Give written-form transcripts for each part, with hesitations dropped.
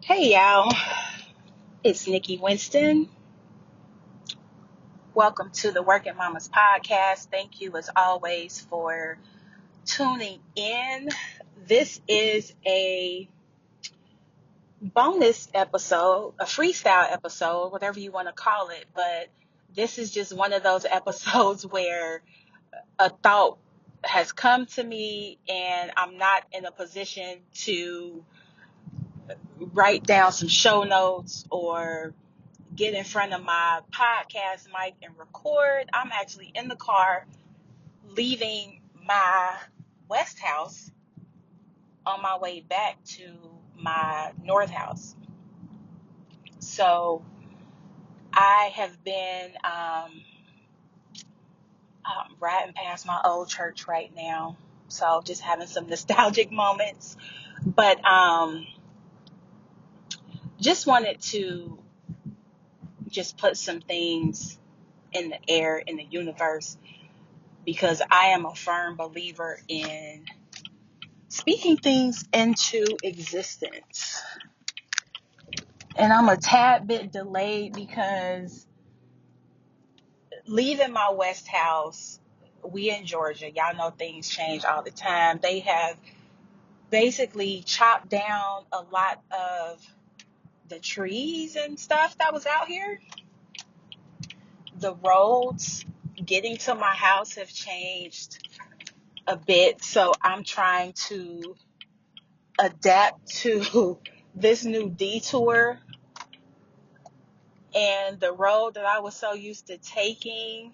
Hey y'all, it's Nikki Winston. Welcome to the Working Mamas podcast. Thank you as always for tuning in. This is a bonus episode, a freestyle episode, whatever you want to call it, but this is just one of those episodes where a thought has come to me and I'm not in a position to write down some show notes or get in front of my podcast mic and record. I'm actually in the car leaving my West house on my way back to my North house. So I have been riding past my old church right now. So just having some nostalgic moments. But just wanted to just put some things in the air, in the universe, because I am a firm believer in speaking things into existence. And I'm a tad bit delayed because leaving my West house, we in Georgia, y'all know things change all the time. They have basically chopped down a lot of the trees and stuff that was out here. The roads getting to my house have changed a bit, so I'm trying to adapt to this new detour. And the road that I was so used to taking,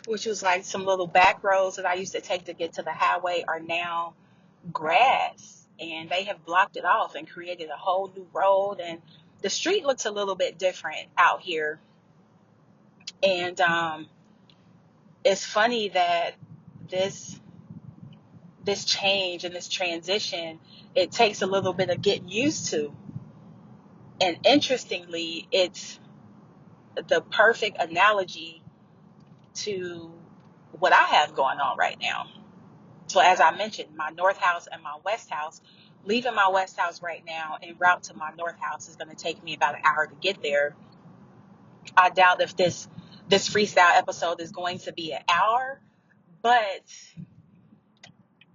which was like some little back roads that I used to take to get to the highway, are now grass. And they have blocked it off and created a whole new road. And the street looks a little bit different out here. And it's funny that this this change and this transition, it takes a little bit of getting used to. And interestingly, it's the perfect analogy to what I have going on right now. So as I mentioned, my North house and my West house, leaving my West house right now en route to my North house is going to take me about an hour to get there. I doubt if this freestyle episode is going to be an hour, but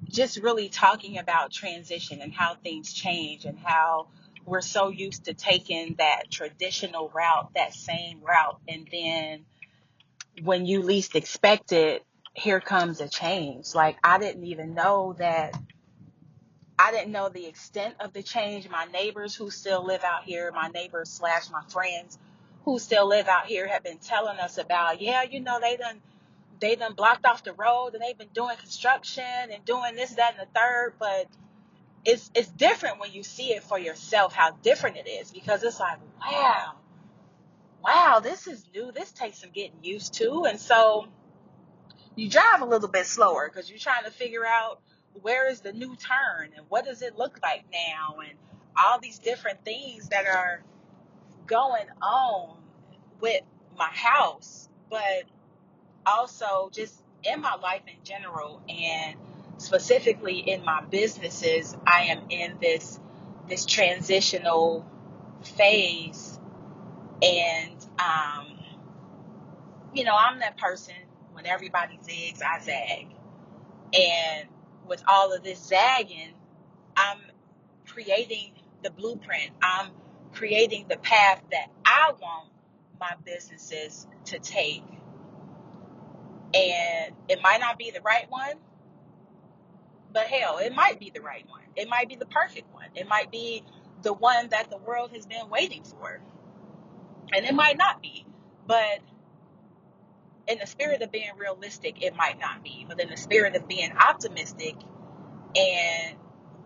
just really talking about transition and how things change and how we're so used to taking that traditional route, that same route, and then when you least expect it, here comes a change. Like I didn't know the extent of the change. My neighbors who still live out here, my neighbors slash my friends who still live out here have been telling us about, yeah, they done blocked off the road and they've been doing construction and doing this, that, and the third. But it's different when you see it for yourself, how different it is, because it's like, wow, this is new. This takes some getting used to. And so you drive a little bit slower because you're trying to figure out where is the new turn and what does it look like now, and all these different things that are going on with my house, but also just in my life in general, and specifically in my businesses. I am in this transitional phase. And I'm that person, when everybody zigs, I zag. And with all of this zagging, I'm creating the blueprint. I'm creating the path that I want my businesses to take. And it might not be the right one, but hell, it might be the right one. It might be the perfect one. It might be the one that the world has been waiting for. And it might not be. But in the spirit of being realistic, it might not be. But in the spirit of being optimistic and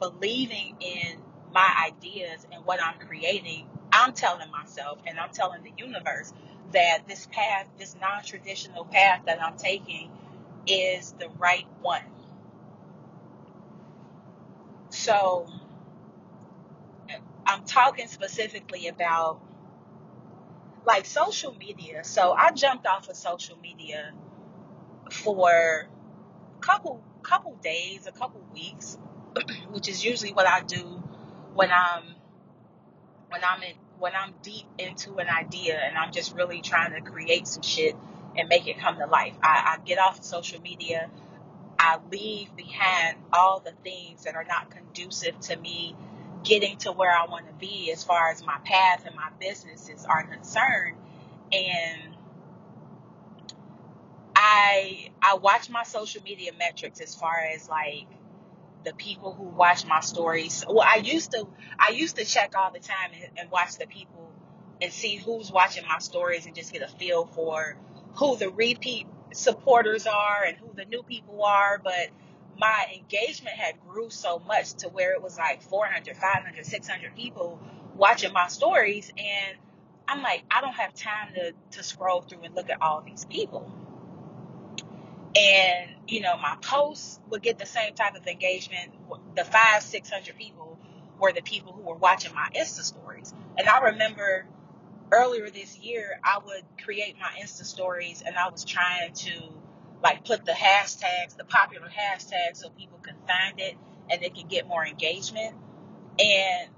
believing in my ideas and what I'm creating, I'm telling myself and I'm telling the universe that this path, this non-traditional path that I'm taking, is the right one. So I'm talking specifically about like social media. So I jumped off of social media for a couple days, a couple weeks, which is usually what I do when I'm when I'm deep into an idea and I'm just really trying to create some shit and make it come to life. I get off of social media. I leave behind all the things that are not conducive to me getting to where I want to be as far as my path and my businesses are concerned. And I watch my social media metrics as far as like the people who watch my stories. Well, I used to check all the time and watch the people and see who's watching my stories and just get a feel for who the repeat supporters are and who the new people are. But my engagement had grew so much to where it was like 400, 500, 600 people watching my stories. And I'm like, I don't have time to scroll through and look at all these people. And my posts would get the same type of engagement. The 500-600 people were the people who were watching my Insta stories. And I remember earlier this year I would create my Insta stories and I was trying to like put the popular hashtags, so people can find it and they can get more engagement. And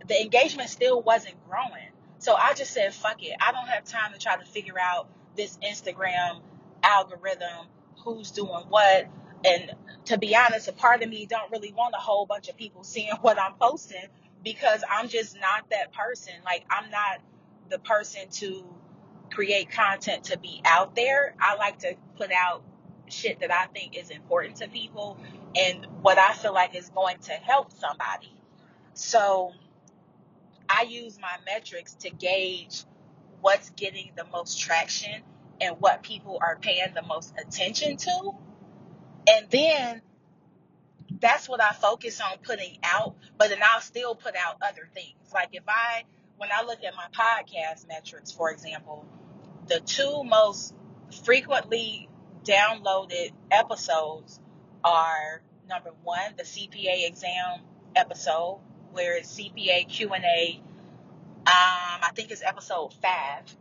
the engagement still wasn't growing. So I just said, fuck it. I don't have time to try to figure out this Instagram algorithm, who's doing what. And to be honest, a part of me don't really want a whole bunch of people seeing what I'm posting, because I'm just not that person. Like, I'm not the person to create content to be out there. I like to put out shit that I think is important to people and what I feel like is going to help somebody. So I use my metrics to gauge what's getting the most traction and what people are paying the most attention to. And then that's what I focus on putting out. But then I'll still put out other things. Like when I look at my podcast metrics, for example, the two most frequently downloaded episodes are, number one, the CPA exam episode, where it's CPA Q&A. I think it's episode 5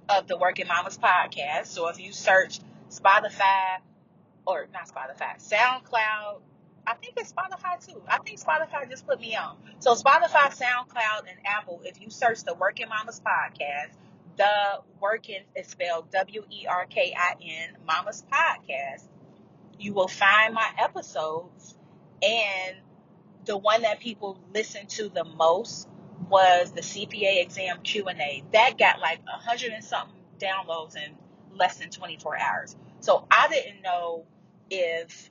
of the Working Mamas podcast. So if you search Spotify, or not Spotify, SoundCloud, I think it's Spotify too. I think Spotify just put me on. So Spotify, SoundCloud, and Apple, if you search the Working Mamas podcast, the Working is spelled WERKIN Mamas podcast, you will find my episodes. And the one that people listened to the most was the CPA exam Q&A. That got like 100 and something downloads in less than 24 hours. So I didn't know if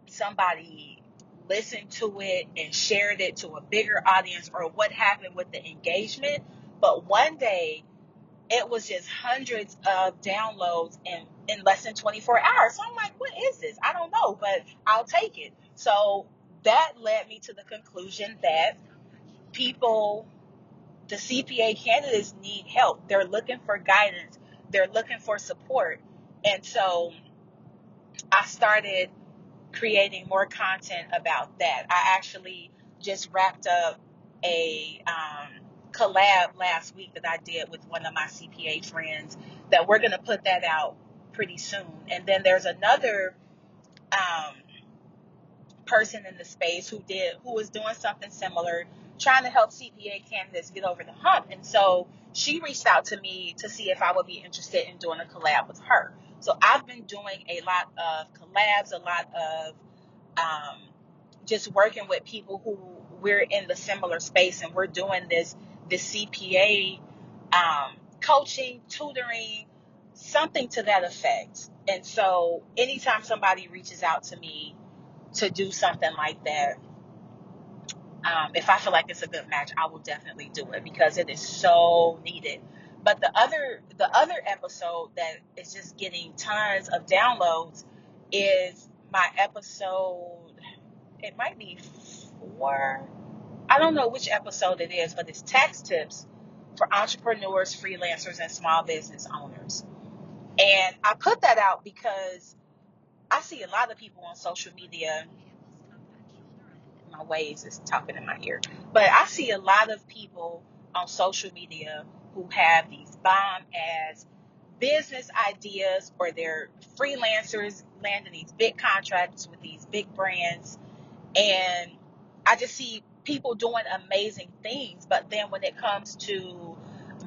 somebody listened to it and shared it to a bigger audience or what happened with the engagement. But one day it was just hundreds of downloads in less than 24 hours. So I'm like, what is this? I don't know, but I'll take it. So that led me to the conclusion that people, the CPA candidates, need help. They're looking for guidance. They're looking for support. And so I started creating more content about that. I actually just wrapped up a collab last week that I did with one of my CPA friends, that we're going to put that out pretty soon. And then there's another um, person in the space who was doing something similar, trying to help CPA candidates get over the hump. And so she reached out to me to see if I would be interested in doing a collab with her. So I've been doing a lot of collabs, a lot of um, just working with people who we're in the similar space, and we're doing this CPA coaching, tutoring, something to that effect. And so anytime somebody reaches out to me to do something like that, if I feel like it's a good match, I will definitely do it, because it is so needed. But the other episode that is just getting tons of downloads is my episode. It might be 4. I don't know which episode it is, but it's tax tips for entrepreneurs, freelancers, and small business owners. And I put that out because I see a lot of people on social media. My waves is talking in my ear, but I see a lot of people on social media who have these bomb ass business ideas, or they're freelancers landing these big contracts with these big brands, and I just see people doing amazing things, but then when it comes to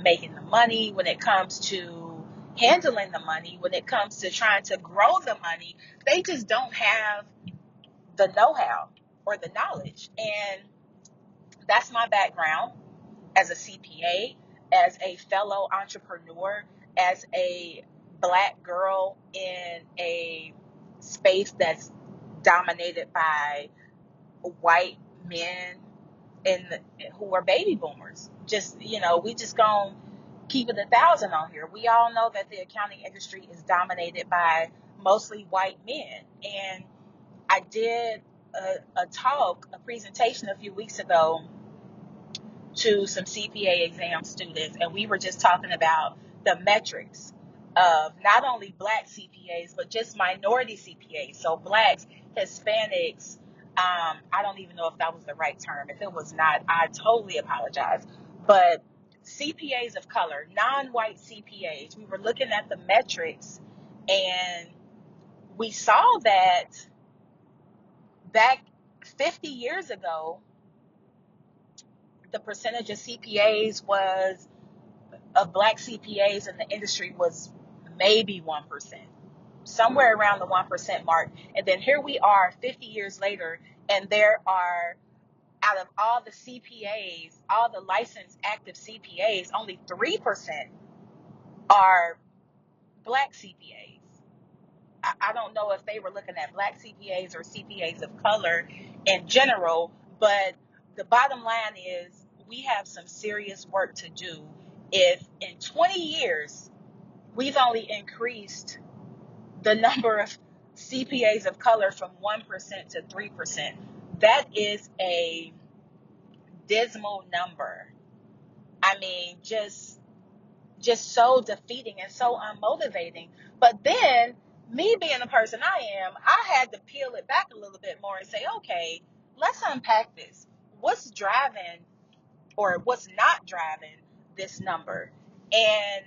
making the money, when it comes to handling the money, when it comes to trying to grow the money, they just don't have the know-how or the knowledge. And that's my background as a CPA, as a fellow entrepreneur, as a Black girl in a space that's dominated by white men who are baby boomers. Just, we just gonna keep it 1,000 on here. We all know that the accounting industry is dominated by mostly white men. And I did a presentation a few weeks ago to some CPA exam students, and we were just talking about the metrics of not only Black CPAs, but just minority CPAs. So Blacks, Hispanics, I don't even know if that was the right term. If it was not, I totally apologize. But CPAs of color, non-white CPAs, we were looking at the metrics, and we saw that back 50 years ago, the percentage of CPAs of Black CPAs in the industry was maybe 1%, somewhere around the 1% mark. And then here we are 50 years later, and there are, out of all the CPAs, all the licensed active CPAs, only 3% are Black CPAs. I don't know if they were looking at Black CPAs or CPAs of color in general, but the bottom line is we have some serious work to do if in 20 years we've only increased the number of CPAs of color from 1% to 3%. That is a dismal number. I mean, just so defeating and so unmotivating. But then, me being the person I am, I had to peel it back a little bit more and say, okay, let's unpack this. What's driving or what's not driving this number? And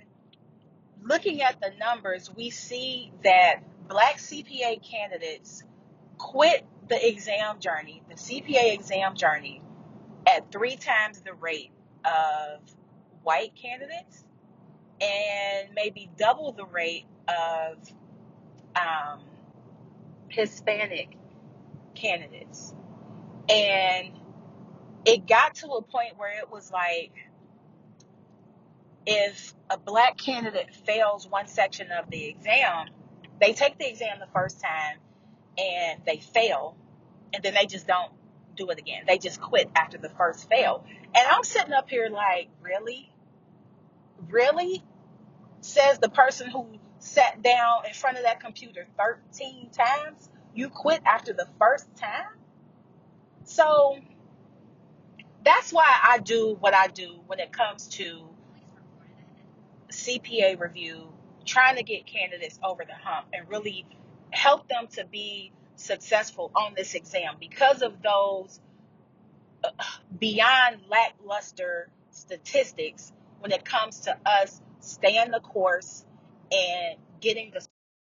looking at the numbers, we see that Black CPA candidates quit the exam journey, the CPA exam journey, at 3 times the rate of white candidates and maybe double the rate of Hispanic candidates. And it got to a point where it was like, if a Black candidate fails one section of the exam, they take the exam the first time and they fail, and then they just don't do it again. They just quit after the first fail. And I'm sitting up here like, really? Really? Says the person who sat down in front of that computer 13 times? You quit after the first time? So that's why I do what I do when it comes to CPA review, trying to get candidates over the hump and really help them to be successful on this exam because of those beyond lackluster statistics when it comes to us staying the course and getting the